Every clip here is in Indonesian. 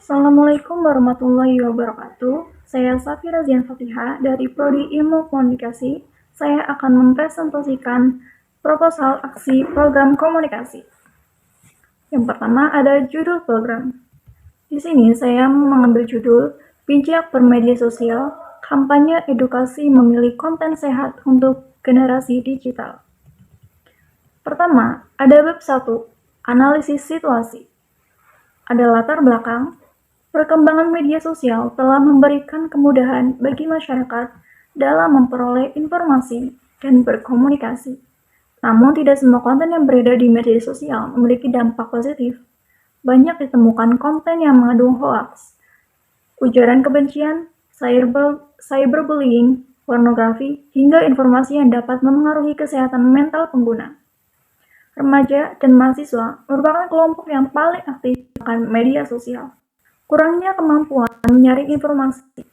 Assalamualaikum warahmatullahi wabarakatuh. Saya Safira Zian Fatiha dari Prodi Ilmu Komunikasi. Saya akan mempresentasikan proposal aksi program komunikasi. Yang pertama ada judul program. Di sini saya mengambil judul Bijak Bermedia Sosial, Kampanye Edukasi Memilih Konten Sehat untuk Generasi Digital. Pertama, ada bab 1, analisis situasi. Ada latar belakang. Perkembangan media sosial telah memberikan kemudahan bagi masyarakat dalam memperoleh informasi dan berkomunikasi. Namun tidak semua konten yang beredar di media sosial memiliki dampak positif. Banyak ditemukan konten yang mengandung hoaks, ujaran kebencian, cyberbullying, pornografi, hingga informasi yang dapat memengaruhi kesehatan mental pengguna. Remaja dan mahasiswa merupakan kelompok yang paling aktif menggunakan media sosial. Kurangnya kemampuan menyaring informasi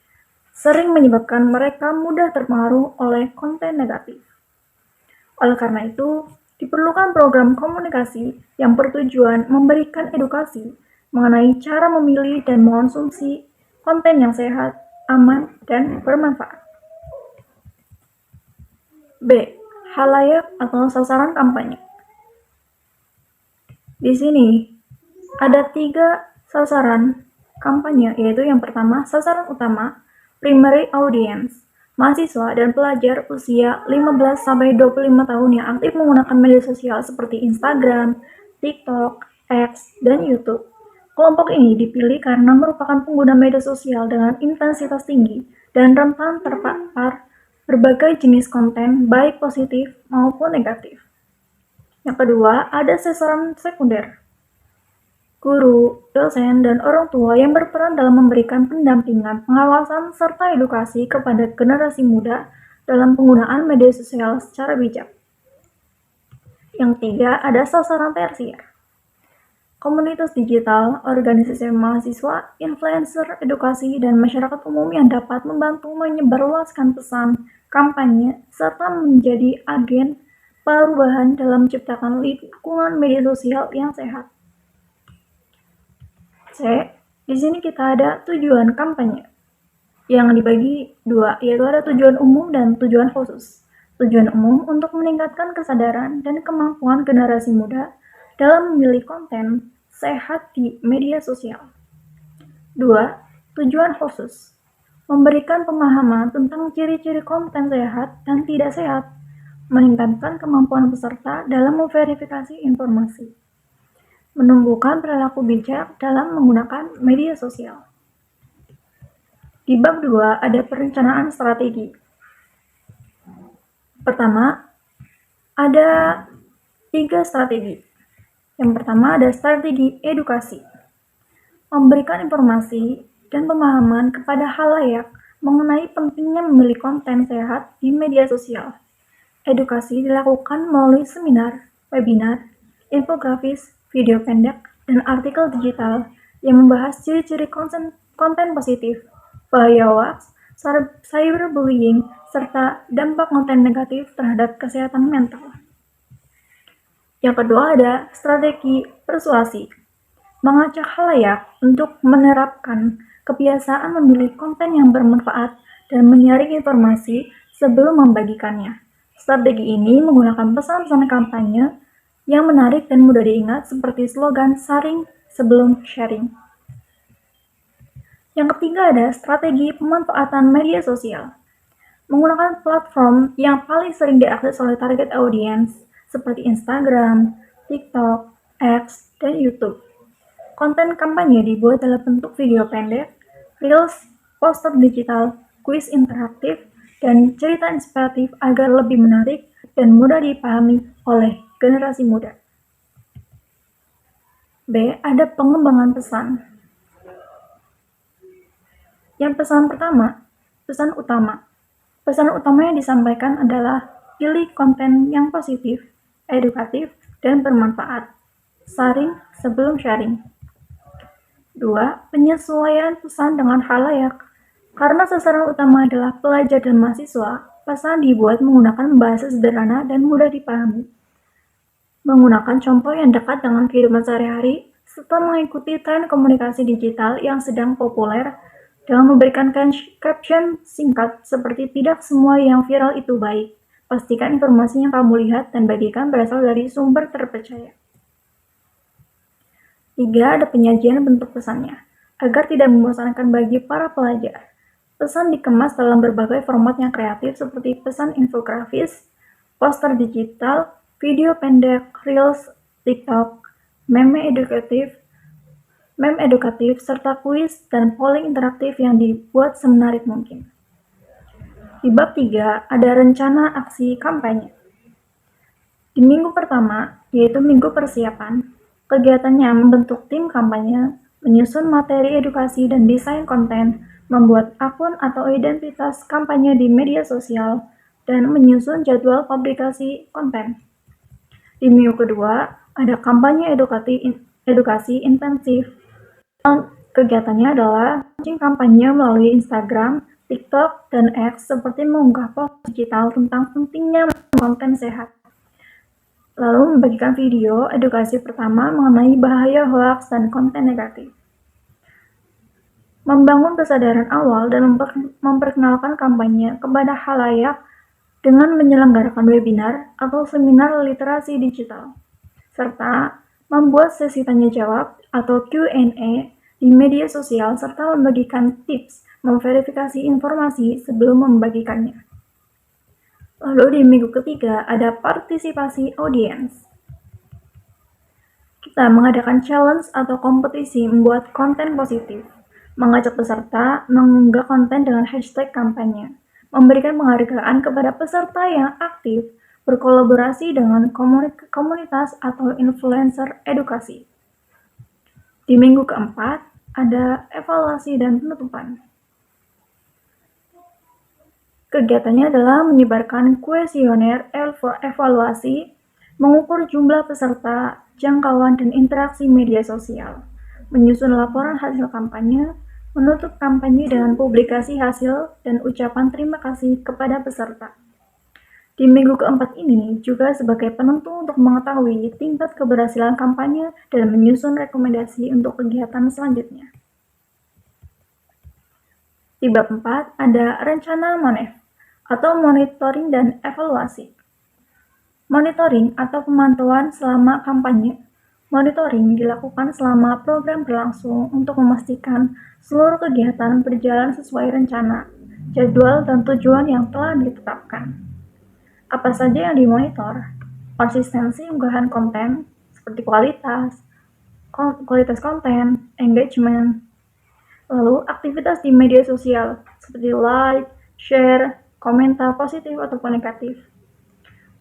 sering menyebabkan mereka mudah terpengaruh oleh konten negatif. Oleh karena itu, diperlukan program komunikasi yang bertujuan memberikan edukasi mengenai cara memilih dan mengonsumsi konten yang sehat, aman, dan bermanfaat. B. Khalayak atau sasaran kampanye. Di sini ada 3 sasaran kampanye, yaitu yang pertama, sasaran utama, primary audience, mahasiswa dan pelajar usia 15-25 tahun yang aktif menggunakan media sosial seperti Instagram, TikTok, X, dan YouTube. Kelompok ini dipilih karena merupakan pengguna media sosial dengan intensitas tinggi dan rentan terpapar berbagai jenis konten, baik positif maupun negatif. Yang kedua, ada sasaran sekunder. Guru, dosen, dan orang tua yang berperan dalam memberikan pendampingan, pengawasan, serta edukasi kepada generasi muda dalam penggunaan media sosial secara bijak. Yang ketiga, ada sasaran tersier. Komunitas digital, organisasi mahasiswa, influencer, edukasi, dan masyarakat umum yang dapat membantu menyebarluaskan pesan, kampanye, serta menjadi agen perubahan dalam menciptakan lingkungan media sosial yang sehat. C. Di sini kita ada tujuan kampanye yang dibagi 2, yaitu ada tujuan umum dan tujuan khusus. Tujuan umum untuk meningkatkan kesadaran dan kemampuan generasi muda dalam memilih konten sehat di media sosial. 2. Tujuan khusus memberikan pemahaman tentang ciri-ciri konten sehat dan tidak sehat, meningkatkan kemampuan peserta dalam memverifikasi informasi, menumbuhkan perilaku bijak dalam menggunakan media sosial. Di bab 2 ada perencanaan strategi. Pertama, ada 3 strategi. Yang pertama ada strategi edukasi. Memberikan informasi dan pemahaman kepada khalayak mengenai pentingnya memilih konten sehat di media sosial. Edukasi dilakukan melalui seminar, webinar, infografis, video pendek, dan artikel digital yang membahas ciri-ciri konten positif, bahaya hoaks, cyberbullying, serta dampak konten negatif terhadap kesehatan mental. Yang kedua ada strategi persuasi, mengajak khalayak untuk menerapkan kebiasaan memilih konten yang bermanfaat dan menyaring informasi sebelum membagikannya. Strategi ini menggunakan pesan-pesan kampanye yang menarik dan mudah diingat seperti slogan saring sebelum sharing. Yang ketiga ada strategi pemanfaatan media sosial. Menggunakan platform yang paling sering diakses oleh target audience seperti Instagram, TikTok, X, dan YouTube. Konten kampanye dibuat dalam bentuk video pendek, reels, poster digital, kuis interaktif, dan cerita inspiratif agar lebih menarik dan mudah dipahami oleh generasi muda. B. Ada pengembangan pesan. Yang pesan pertama, pesan utama. Pesan utama yang disampaikan adalah pilih konten yang positif, edukatif, dan bermanfaat. Saring sebelum sharing. 2. Penyesuaian pesan dengan khalayak. Karena sasaran utama adalah pelajar dan mahasiswa, pesan dibuat menggunakan bahasa sederhana dan mudah dipahami. Menggunakan contoh yang dekat dengan kehidupan sehari-hari, Setelah mengikuti tren komunikasi digital yang sedang populer, dengan memberikan caption singkat seperti tidak semua yang viral itu baik. Pastikan informasi yang kamu lihat dan bagikan berasal dari sumber terpercaya. 3. Ada penyajian bentuk pesannya. Agar tidak membosankan bagi para pelajar, pesan dikemas dalam berbagai format yang kreatif seperti pesan infografis, poster digital, video pendek, reels, TikTok, meme edukatif, serta kuis dan polling interaktif yang dibuat semenarik mungkin. Di bab 3, ada rencana aksi kampanye. Di minggu pertama, yaitu minggu persiapan, kegiatannya membentuk tim kampanye, menyusun materi edukasi dan desain konten, membuat akun atau identitas kampanye di media sosial, dan menyusun jadwal publikasi konten. Di minggu kedua, ada kampanye edukasi intensif. Kegiatannya adalah launching kampanye melalui Instagram, TikTok, dan X seperti mengunggah post digital tentang pentingnya konten sehat. Lalu membagikan video edukasi pertama mengenai bahaya hoaks dan konten negatif. Membangun kesadaran awal dan memperkenalkan kampanye kepada halayak dengan menyelenggarakan webinar atau seminar literasi digital, serta membuat sesi tanya jawab atau Q&A di media sosial serta membagikan tips memverifikasi informasi sebelum membagikannya. Lalu di minggu ketiga ada partisipasi audiens. Kita mengadakan challenge atau kompetisi membuat konten positif, mengajak peserta mengunggah konten dengan hashtag kampanye, memberikan penghargaan kepada peserta yang aktif, berkolaborasi dengan komunitas atau influencer edukasi. Di minggu keempat ada evaluasi dan penutupan. Kegiatannya adalah menyebarkan kuesioner evaluasi, mengukur jumlah peserta, jangkauan, dan interaksi media sosial, menyusun laporan hasil kampanye, menutup kampanye dengan publikasi hasil dan ucapan terima kasih kepada peserta. Di minggu keempat ini juga sebagai penentu untuk mengetahui tingkat keberhasilan kampanye dan menyusun rekomendasi untuk kegiatan selanjutnya. Di bab 4 ada rencana MONEV atau monitoring dan evaluasi. Monitoring atau pemantauan selama kampanye. Monitoring dilakukan selama program berlangsung untuk memastikan seluruh kegiatan berjalan sesuai rencana, jadwal, dan tujuan yang telah ditetapkan. Apa saja yang dimonitor? Konsistensi unggahan konten, seperti kualitas konten, engagement, lalu aktivitas di media sosial, seperti like, share, komentar positif ataupun negatif.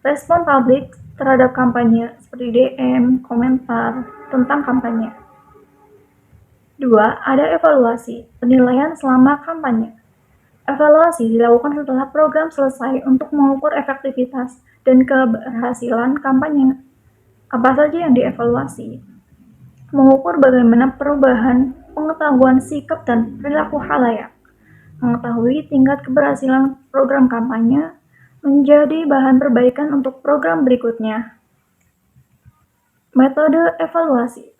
Respon publik terhadap kampanye, seperti DM, komentar tentang kampanye. 2. Ada evaluasi, penilaian selama kampanye. Evaluasi dilakukan setelah program selesai untuk mengukur efektivitas dan keberhasilan kampanye. Apa saja yang dievaluasi? Mengukur bagaimana perubahan pengetahuan sikap dan perilaku halayak, mengetahui tingkat keberhasilan program kampanye, menjadi bahan perbaikan untuk program berikutnya. Metode evaluasi.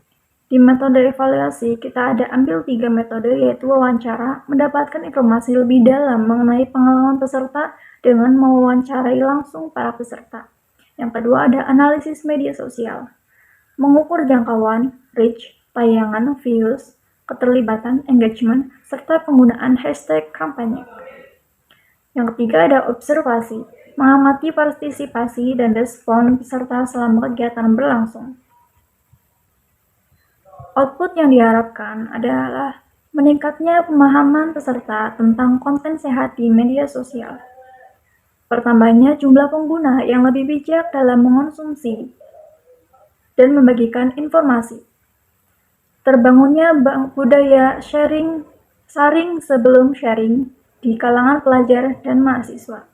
Di metode evaluasi, kita ada ambil 3 metode, yaitu wawancara, mendapatkan informasi lebih dalam mengenai pengalaman peserta dengan mewawancarai langsung para peserta. Yang kedua ada analisis media sosial, mengukur jangkauan, reach, tayangan, views, keterlibatan, engagement, serta penggunaan hashtag kampanye. Yang ketiga ada observasi, mengamati partisipasi dan respon peserta selama kegiatan berlangsung. Output yang diharapkan adalah meningkatnya pemahaman peserta tentang konten sehat di media sosial, bertambahnya jumlah pengguna yang lebih bijak dalam mengonsumsi dan membagikan informasi, terbangunnya budaya saring sebelum sharing di kalangan pelajar dan mahasiswa.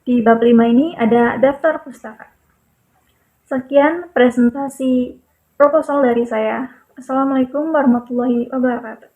Di bab 5 ini ada daftar pustaka. Sekian presentasi proposal dari saya. Assalamualaikum warahmatullahi wabarakatuh.